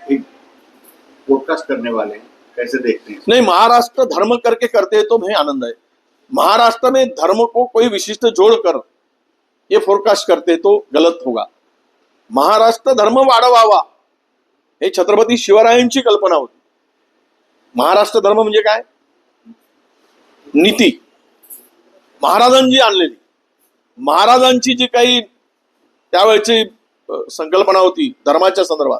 एक पॉडकास्ट करने वाले हैं, कैसे देखते हैं? नहीं, महाराष्ट्र धर्म करके करते हैं तो भाई आनंद है। महाराष्ट्र में धर्म को कोई विशिष्ट जोड़कर ये फोरकास्ट करते तो गलत होगा। महाराष्ट्र धर्म वाढवावा हे छत्रपती शिवरायांची कल्पना होती। महाराष्ट्र धर्म म्हणजे काय? नीती महाराजांची आणलेली, महाराजांची जी काही त्यावेळची संकल्पना होती धर्माच्या संदर्भात,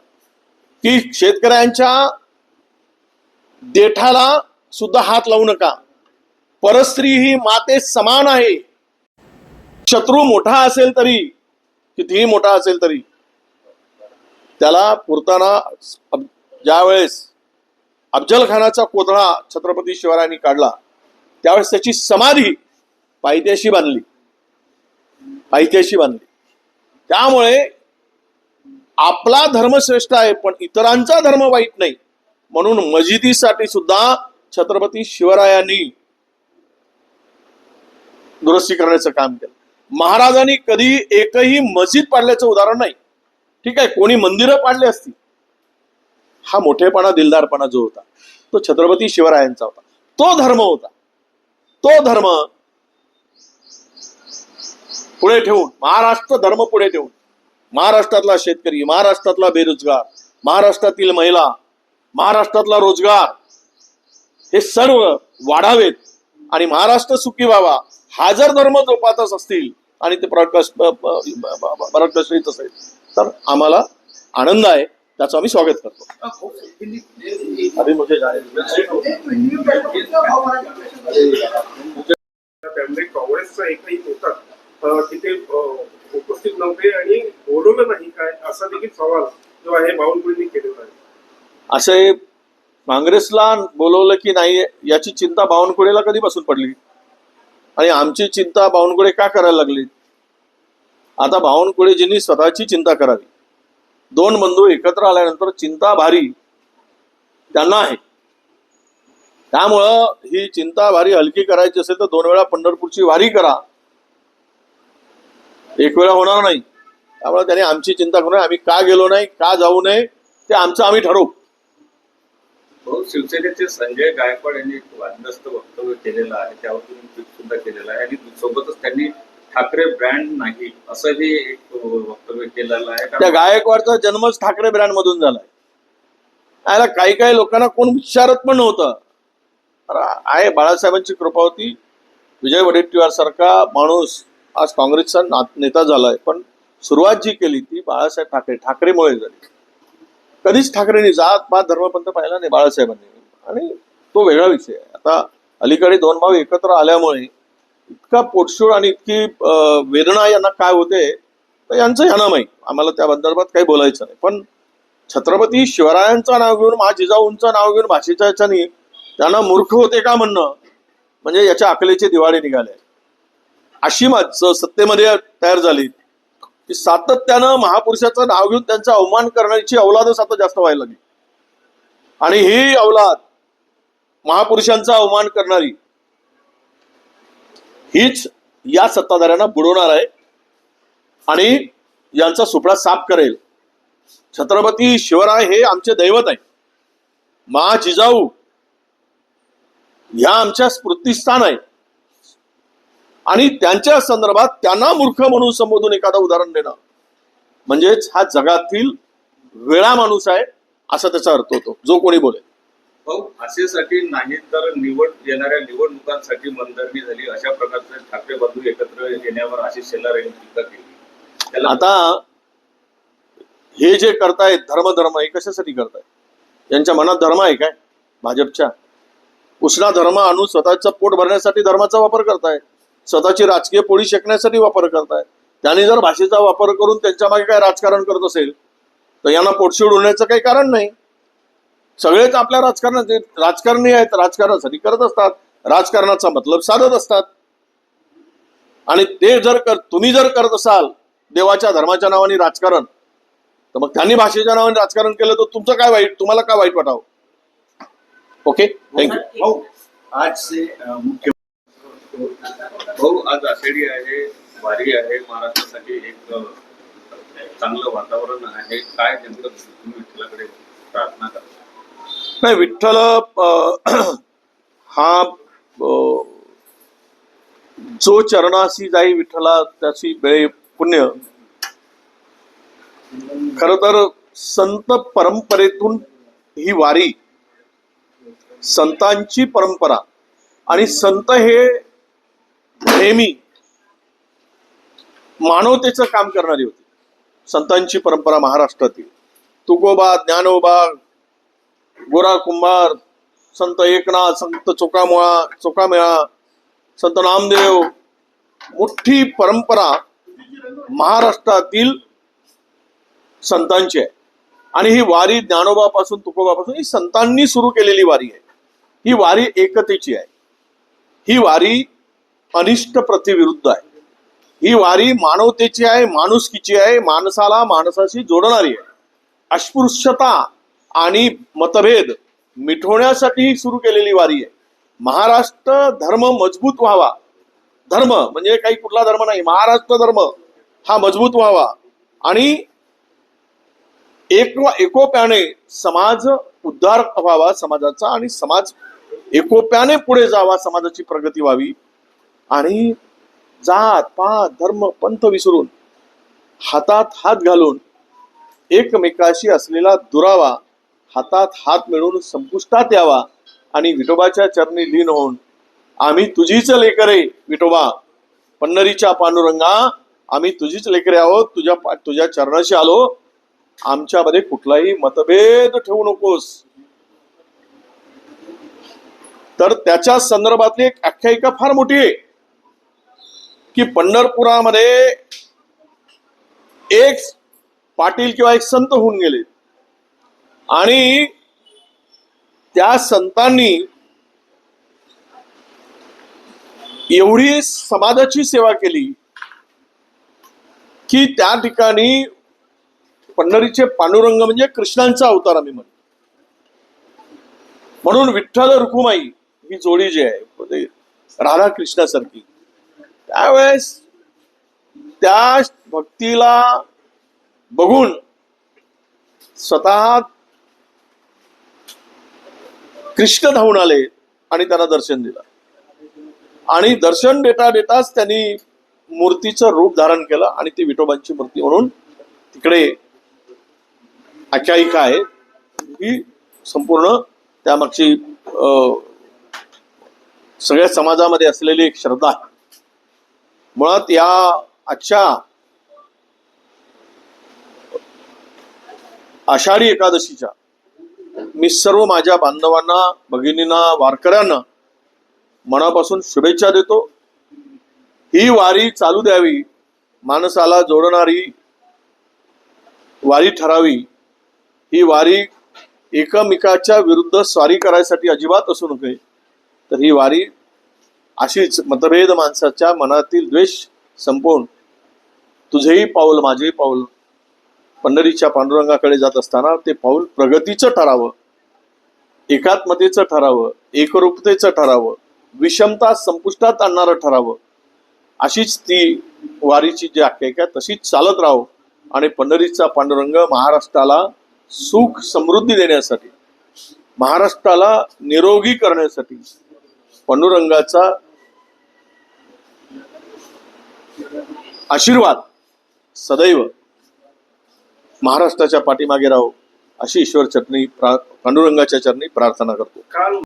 की शेतकऱ्यांच्या देठाला सुद्धा हात लावू नका, परस्त्री ही माते समान आहे, शत्रू मोठा असेल तरी, कितीही मोठा असेल तरी त्याला पुरताना ज्या वेळेस अफजल खानाचा कोथळा छत्रपती शिवरायांनी काढला त्यावेळेस त्याची समाधी पायथ्याशी बांधली, पायथ्याशी बांधली। त्यामुळे आपला धर्म श्रेष्ठ आहे पण इतरांचा धर्म वाईट नाही, म्हणून मस्जिदीसाठी सुद्धा छत्रपती शिवरायांनी दुरुस्ती करण्याचं काम केलं। महाराजांनी कधी एकही मस्जिद पाडल्याचं उदाहरण नाही। ठीक आहे, कोणी मंदिरं पाडली असती, हा मोठेपणा दिलदारपणा जो होता तो छत्रपती शिवरायांचा होता, तो धर्म होता। तो धर्म पुढे ठेवून, महाराष्ट्र धर्म पुढे ठेवून महाराष्ट्रातला शेतकरी, महाराष्ट्रातला बेरोजगार, महाराष्ट्रातील महिला, महाराष्ट्रातला रोजगार हे सर्व वाढावेत आणि महाराष्ट्र सुखी व्हावा हा जर धर्म जोपासत असतील आणि ते प्रकर्षित असेल तर आम्हाला आनंद आहे, त्याचं आम्ही स्वागत करतो। अभी मुझे काँग्रेसचा एकही नेता तिथे उपस्थित नव्हते आणि बोलवलं नाही काय असा देखील सवाल जो आहे बावनकुळेंनी केलेला आहे। असे काँग्रेसला बोलवलं की नाही याची चिंता बावनकुळेला कधीपासून पडली आणि आमची चिंता बावनकुळे का करायला लागली? आता बावनकुळेजींनी स्वतःची चिंता करावी। दोन बंधू एकत्र आल्यानंतर चिंता भारी त्यांना आहे, त्यामुळं ही चिंता भारी हलकी करायची असेल तर 2 वेळा पंढरपूरची वारी करा, 1 वेळा होणार नाही। त्यामुळे त्याने आमची चिंता करू नये, आम्ही का गेलो नाही, का जाऊ नये ते आमचं आम्ही ठरवू। शिवसेनेचे संजय गायकवाड यांनी वादग्रस्त वक्तव्य केलेलं आहे, त्यावर ट्विट सुद्धा केलेलं आहे आणि सोबतच त्यांनी ठाकरे ब्रँड नाही असंही एक वक्तव्य केलेलं आहे। त्या गायकवाडचा जन्मच ठाकरे ब्रँड मधून झालाय। याला काही काही लोकांना कोण विचारत पण नव्हतं। आहे बाळासाहेबांची कृपा होती, विजय वडेट्टीवार सारखा माणूस आज काँग्रेसचा नेता झालाय, पण सुरुवात जी केली ती बाळासाहेब ठाकरेमुळे झाली। कधीच ठाकरेंनी जात पात धर्मपंथ पाहिला नाही बाळासाहेबांनी, आणि तो वेगळा विषय आहे। आता अलीकडे 2 भाऊ एकत्र आल्यामुळे इतका पोटशूळ आणि इतकी वेदना यांना काय होते तर यांचं यांना माहीत, आम्हाला त्या संदर्भात काही बोलायचं नाही। पण छत्रपती शिवरायांचं नाव घेऊन, जिजाऊंचं नाव घेऊन भाषेच्या याच्यानी त्यांना मूर्ख होते का म्हणणं म्हणजे याच्या अकलेचे दिवाळे निघाले। अशी माणसं सत्तेमध्ये तयार झाली की सातत्यानं महापुरुषाचं नाव घेऊन त्यांचा अवमान करण्याची अवलादच आता जास्त व्हायला लागली, आणि ही अवलाद महापुरुषांचा अवमान करणारी हीच या सत्ताधाऱ्यांना बुडवणार आहे आणि यांचा सुपडा साफ करेल। छत्रपती शिवराय हे आमचे दैवत आहे, मा जिजाऊ ह्या आमच्या स्मृतिस्थान आहे, आणि त्यांच्या संदर्भात त्यांना मूर्ख म्हणून संबोधून एखादं उदाहरण देणं म्हणजेच हा जगातील वेळा माणूस आहे असा त्याचा अर्थ होतो जो कोणी बोलेल। भाषेसाठी नाही तर येणाऱ्या निवडणुकांसाठी मनधरणी झाली अशा प्रकारचे ठाकरे बंधू एकत्र येण्यावर आशिष शेलार यांनी टीका केली। आता हे जे करतायत धर्म हे कशासाठी करतायत? यांच्या मनात धर्म आहे काय? भाजपच्या उष्णा धर्म आणून स्वतःचं पोट भरण्यासाठी धर्माचा वापर करतायत, स्वतःची राजकीय पोळी शेकण्यासाठी वापर करतायत। त्यांनी जर भाषेचा वापर करून त्यांच्या मागे काय राजकारण करत असेल तर यांना पोटशूळ होण्याचं काही कारण नाही। सगळेच आपल्या राजकारणी आहेत, राजकारणासाठी करत असतात, राजकारणाचा मतलब साधत असतात, आणि ते जर तुम्ही जर करत असाल देवाच्या धर्माच्या नावाने राजकारण तर मग त्यांनी भाषेच्या नावाने राजकारण केलं तर तुमचं काय वाईट, तुम्हाला काय वाईट वाटावं? Okay, thank you. आज से मुख्य आज आषाढी आहे, वारी आहे, महाराष्ट्रासाठी एक चांगलं वातावरण आहे, काय नेमकं तुम्ही विठ्ठलाकडे प्रार्थना करतो. नाही, विठ्ठल हा जो चरणाशी जाई विठ्ठला त्याची बेळे पुण्य. खर तर संत परंपरेतून ही वारी, संतांची परंपरा, आणि संत हे नेहमी मानवतेचं काम करणारी होती. संतांची परंपरा महाराष्ट्रातील तुकोबा, ज्ञानोबा, गोरा कुंभार, संत एकनाथ, संत चोकामेळा, संत नामदेव, मोठी परंपरा महाराष्ट्रातील संतांची आहे. आणि ही वारी ज्ञानोबापासून तुकोबापासून ही संतांनी सुरू केलेली वारी आहे. ही वारी एकतेची आहे. ही वारी अनिष्ट प्रथेविरुद्ध आहे. ही वारी मानवतेची आहे, माणुसकीची आहे, माणसाला माणसाशी जोडणारी आहे. अस्पृश्यता आणि मतभेद मिटवण्यासाठी ही सुरू केलेली वारी आहे. महाराष्ट्र धर्म मजबूत व्हावा, धर्म म्हणजे काही कुठला धर्म नाही, महाराष्ट्र धर्म हा मजबूत व्हावा आणि एकोप्याने समाज उद्धार व्हावा समाजाचा, आणि समाज एकोप्याने पुढे जावा, समाजाची प्रगती व्हावी, आणि जात पात धर्म पंथ विसरून हातात हात घालून एकमेकाशी असलेला दुरावा हातात हात मिळवून संपुष्टात यावा, आणि विठोबाच्या चरणी लीन होऊन आम्ही तुझीच लेकरे विठोबा, पन्नरीच्या पांडुरंगा, आम्ही तुझीच लेकरे आहोत, तुझ्या चरणाशी आलो, आमच्यामध्ये कुठलाही मतभेद ठेवू नकोस. तर त्याच्या संदर्भातली एक आख्यायिका फार मोठी आहे की पंढरपुरामध्ये एक पाटील किंवा एक संत होऊन गेले, आणि त्या संतांनी एवढी समाजाची सेवा केली की त्या ठिकाणी पंढरीचे पांडुरंग म्हणजे कृष्णांचा अवतार आम्ही म्हणून विठ्ठल रुक्माई ही जोडी जी आहे राधा कृष्णासारखी, त्यावेळेस त्या भक्तीला बघून स्वतः कृष्ण धावून आले आणि त्यांना दर्शन दिलं, आणि दर्शन देताच त्यांनी मूर्तीचं रूप धारण केलं, आणि ती विठोबांची मूर्ती म्हणून तिकडे आख्यायिका आहे. ही संपूर्ण त्यामागची सगळ्या समाजामध्ये असलेली एक श्रद्धा आहे. मुळात या आजच्या आषाढी एकादशीच्या मी सर्व माझ्या बांधवांना, भगिनींना, वारकऱ्यांना मनापासून शुभेच्छा देतो. ही वारी चालू द्यावी, माणसाला जोडणारी वारी ठरावी. ही वारी एकमेकाच्या विरुद्ध स्वारी करायसाठी अजिबात असू नये. तर ही वारी अशीच मतभेद माणसाच्या मनातील द्वेष संपवून तुझेही पाऊल माझेही पाऊल पंढरीच्या पांडुरंगाकडे जात असताना ते पाऊल प्रगतीचं ठरावं, एकात्मतेचं ठरावं, एकरूपतेचं ठरावं, विषमता संपुष्टात आणणारं ठरावं. अशीच ती वारीची जी आख्यायिका तशीच चालत राहो, आणि पंढरीचा पांडुरंग महाराष्ट्राला सुख समृद्धी देण्यासाठी, महाराष्ट्राला निरोगी करण्यासाठी पांडुरंगाचा आशीर्वाद सदैव महाराष्ट्राच्या पाठीमागे राहो, अशी ईश्वर चरणी पांडुरंगाच्या चरणी प्रार्थना करतो. काल